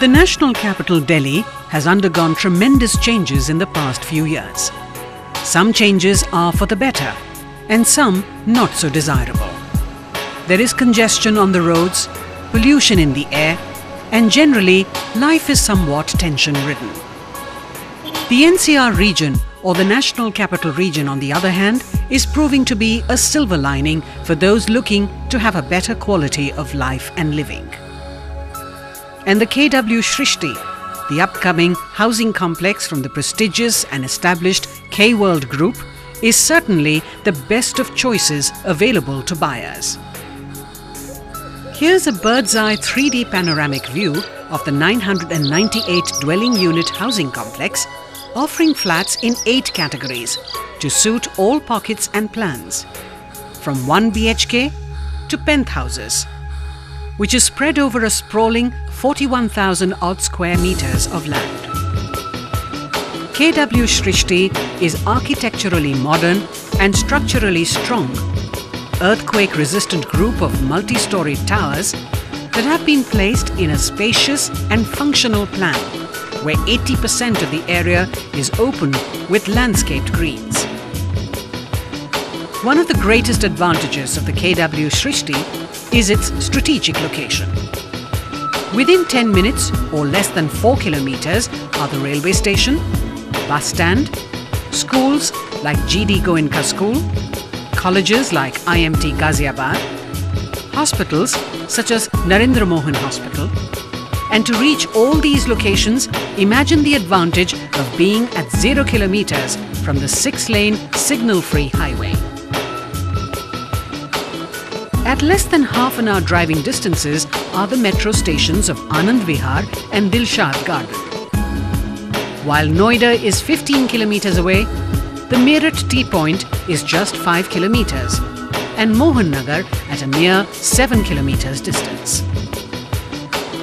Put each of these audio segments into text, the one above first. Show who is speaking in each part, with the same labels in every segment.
Speaker 1: The national capital, Delhi, has undergone tremendous changes in the past few years. Some changes are for the better, and some not so desirable. There is congestion on the roads, pollution in the air, and generally, life is somewhat tension-ridden. The NCR region, or the National Capital Region on the other hand, is proving to be a silver lining for those looking to have a better quality of life and living. And the KW Shrishti, the upcoming housing complex from the prestigious and established K-World Group, is certainly the best of choices available to buyers. Here's a bird's-eye 3D panoramic view of the 998 dwelling unit housing complex, offering flats in 8 categories to suit all pockets and plans, from 1 BHK to penthouses, which is spread over a sprawling 41,000 odd square meters of land. KW Shrishti is architecturally modern and structurally strong, earthquake-resistant group of multi-storied towers that have been placed in a spacious and functional plan, where 80% of the area is open with landscaped greens. One of the greatest advantages of the KW Shrishti is its strategic location. Within 10 minutes or less than 4 kilometers are the railway station, bus stand, schools like GD Goenka School, colleges like IMT Ghaziabad, hospitals such as Narendra Mohan Hospital. And to reach all these locations, imagine the advantage of being at 0 kilometers from the 6-lane signal-free highway. At less than half an hour driving distances are the metro stations of Anand Vihar and Dilshad Garden. While Noida is 15 kilometers away, the Meerut Tea Point is just 5 kilometers and Mohan Nagar at a mere 7 kilometers distance.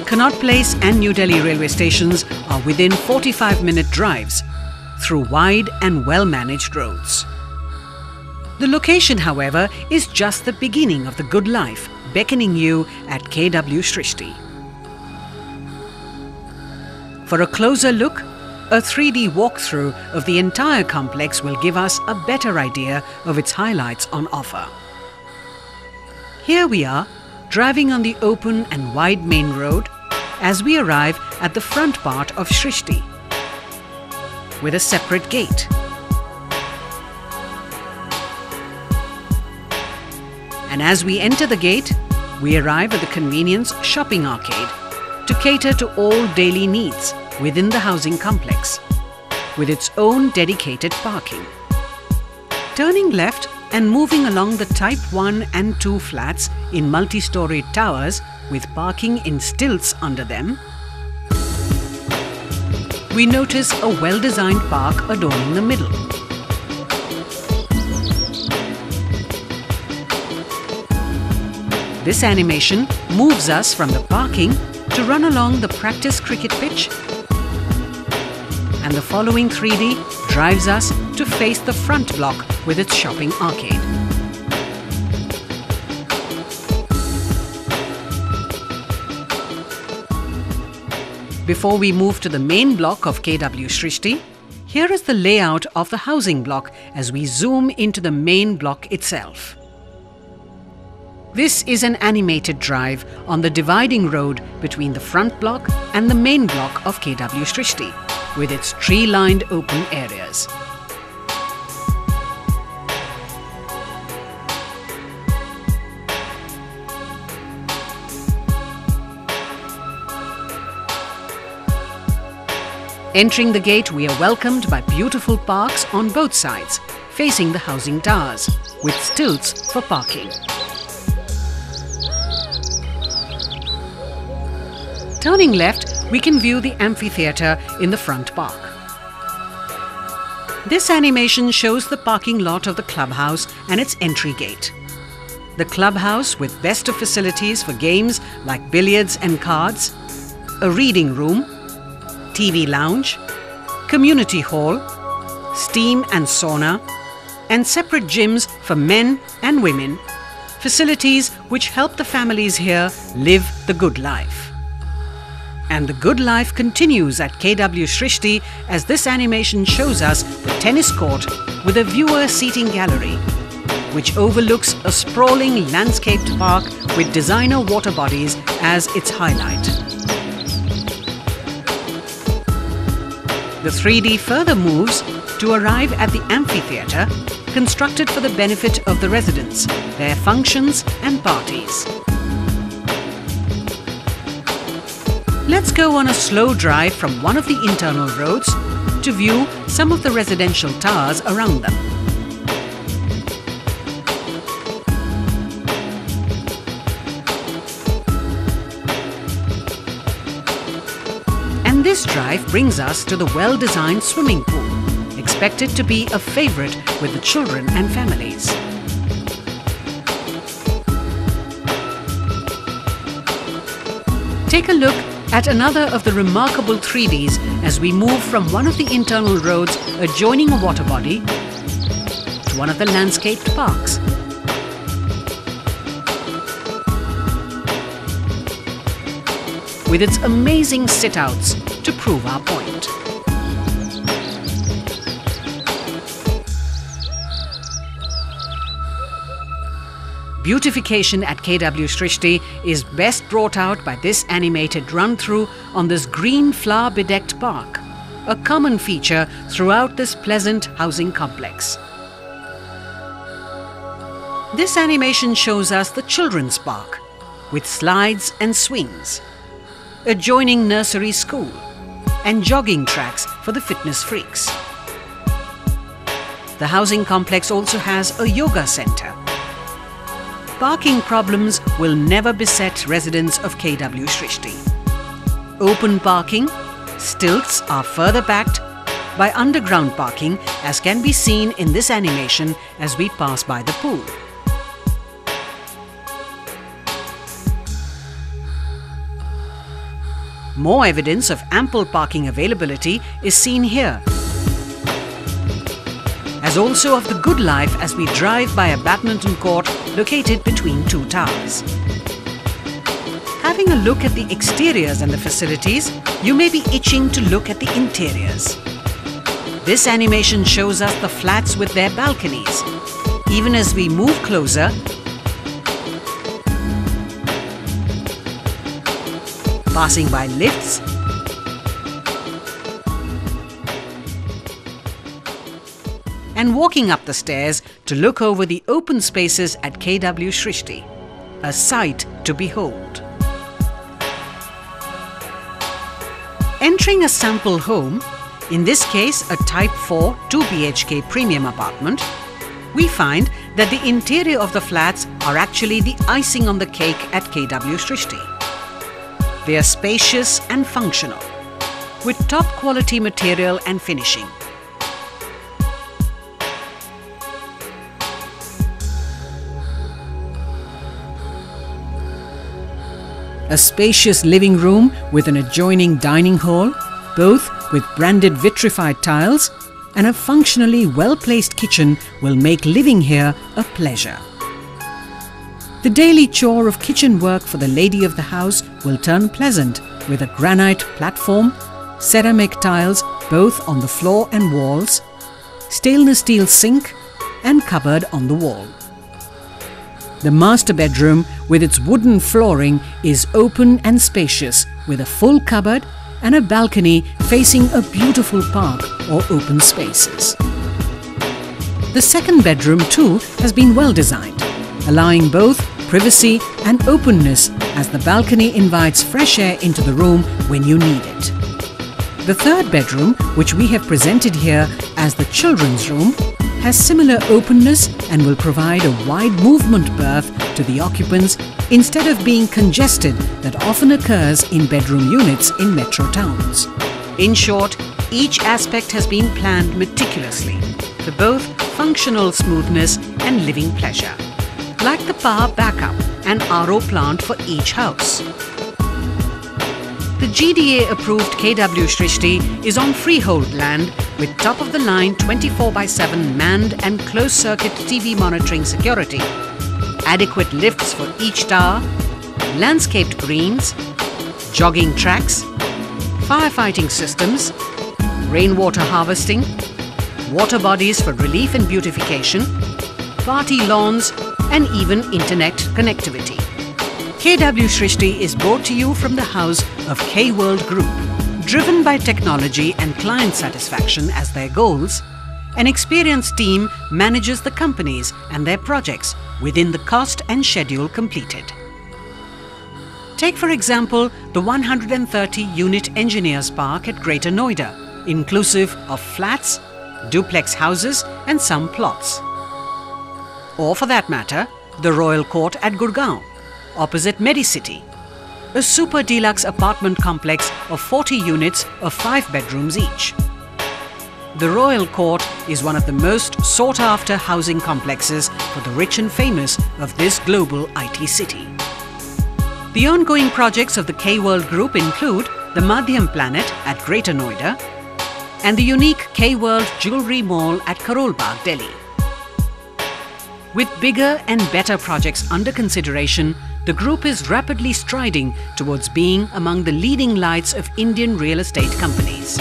Speaker 1: Connaught Place and New Delhi railway stations are within 45-minute drives through wide and well-managed roads. The location, however, is just the beginning of the good life beckoning you at KW Shrishti. For a closer look, a 3D walkthrough of the entire complex will give us a better idea of its highlights on offer. Here we are, driving on the open and wide main road as we arrive at the front part of Shrishti, with a separate gate. And as we enter the gate, we arrive at the convenience shopping arcade to cater to all daily needs within the housing complex, with its own dedicated parking. Turning left and moving along the Type 1 and 2 flats in multi-storied towers with parking in stilts under them, we notice a well-designed park adorning the middle. This animation moves us from the parking to run along the practice cricket pitch, and the following 3D drives us to face the front block with its shopping arcade. Before we move to the main block of KW Shrishti, here is the layout of the housing block as we zoom into the main block itself. This is an animated drive on the dividing road between the front block and the main block of KW Shrishti, with its tree-lined open areas. Entering the gate, we are welcomed by beautiful parks on both sides, facing the housing towers, with stilts for parking. Turning left, we can view the amphitheatre in the front park. This animation shows the parking lot of the clubhouse and its entry gate. The clubhouse, with best of facilities for games like billiards and cards, a reading room, TV lounge, community hall, steam and sauna, and separate gyms for men and women, facilities which help the families here live the good life. And the good life continues at KW Shrishti as this animation shows us the tennis court with a viewer seating gallery, which overlooks a sprawling landscaped park with designer water bodies as its highlight. The 3D further moves to arrive at the amphitheatre, constructed for the benefit of the residents, their functions and parties. Let's go on a slow drive from one of the internal roads to view some of the residential towers around them. And this drive brings us to the well-designed swimming pool, expected to be a favorite with the children and families. Take a look at another of the remarkable 3Ds as we move from one of the internal roads adjoining a water body to one of the landscaped parks. With its amazing sit-outs to prove our point. Beautification at KW Shrishti is best brought out by this animated run-through on this green flower-bedecked park, a common feature throughout this pleasant housing complex. This animation shows us the children's park, with slides and swings, adjoining nursery school, and jogging tracks for the fitness freaks. The housing complex also has a yoga center. Parking problems will never beset residents of KW Shrishti. Open parking, stilts are further backed by underground parking, as can be seen in this animation as we pass by the pool. More evidence of ample parking availability is seen here, as also of the good life as we drive by a badminton court located between two towers. Having a look at the exteriors and the facilities, you may be itching to look at the interiors. This animation shows us the flats with their balconies. Even as we move closer, passing by lifts, and walking up the stairs to look over the open spaces at KW Shrishti, a sight to behold. Entering a sample home, in this case a Type 4 2 BHK premium apartment, we find that the interior of the flats are actually the icing on the cake at KW Shrishti. They are spacious and functional, with top quality material and finishing. A spacious living room with an adjoining dining hall, both with branded vitrified tiles, and a functionally well-placed kitchen will make living here a pleasure. The daily chore of kitchen work for the lady of the house will turn pleasant with a granite platform, ceramic tiles both on the floor and walls, stainless steel sink and cupboard on the wall. The master bedroom with its wooden flooring is open and spacious with a full cupboard and a balcony facing a beautiful park or open spaces. The second bedroom too has been well designed, allowing both privacy and openness as the balcony invites fresh air into the room when you need it. The third bedroom, which we have presented here as the children's room, has similar openness and will provide a wide movement berth to the occupants instead of being congested that often occurs in bedroom units in metro towns. In short, each aspect has been planned meticulously for both functional smoothness and living pleasure, like the power backup and RO plant for each house. The GDA-approved KW Shrishti is on freehold land with top-of-the-line 24/7 manned and closed-circuit TV monitoring security, adequate lifts for each tower, landscaped greens, jogging tracks, firefighting systems, rainwater harvesting, water bodies for relief and beautification, party lawns, and even internet connectivity. KW Shrishti is brought to you from the house of K-World Group. Driven by technology and client satisfaction as their goals, an experienced team manages the companies and their projects within the cost and schedule completed. Take for example the 130-unit Engineers Park at Greater Noida, inclusive of flats, duplex houses and some plots. Or for that matter, the Royal Court at Gurgaon, opposite Medicity, a super deluxe apartment complex of 40 units of 5 bedrooms each. The Royal Court is one of the most sought-after housing complexes for the rich and famous of this global IT city. The ongoing projects of the K-World Group include the Madhyam Planet at Greater Noida and the unique K-World Jewellery Mall at Karol Bagh, Delhi. With bigger and better projects under consideration, the group is rapidly striding towards being among the leading lights of Indian real estate companies.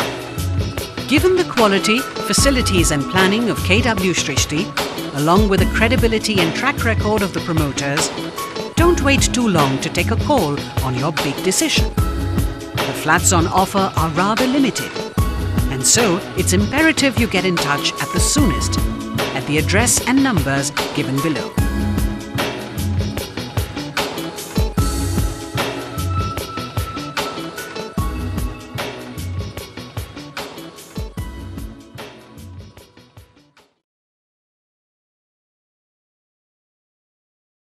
Speaker 1: Given the quality, facilities and planning of KW Shrishti, along with the credibility and track record of the promoters, don't wait too long to take a call on your big decision. The flats on offer are rather limited, and so it's imperative you get in touch at the soonest at the address and numbers given below.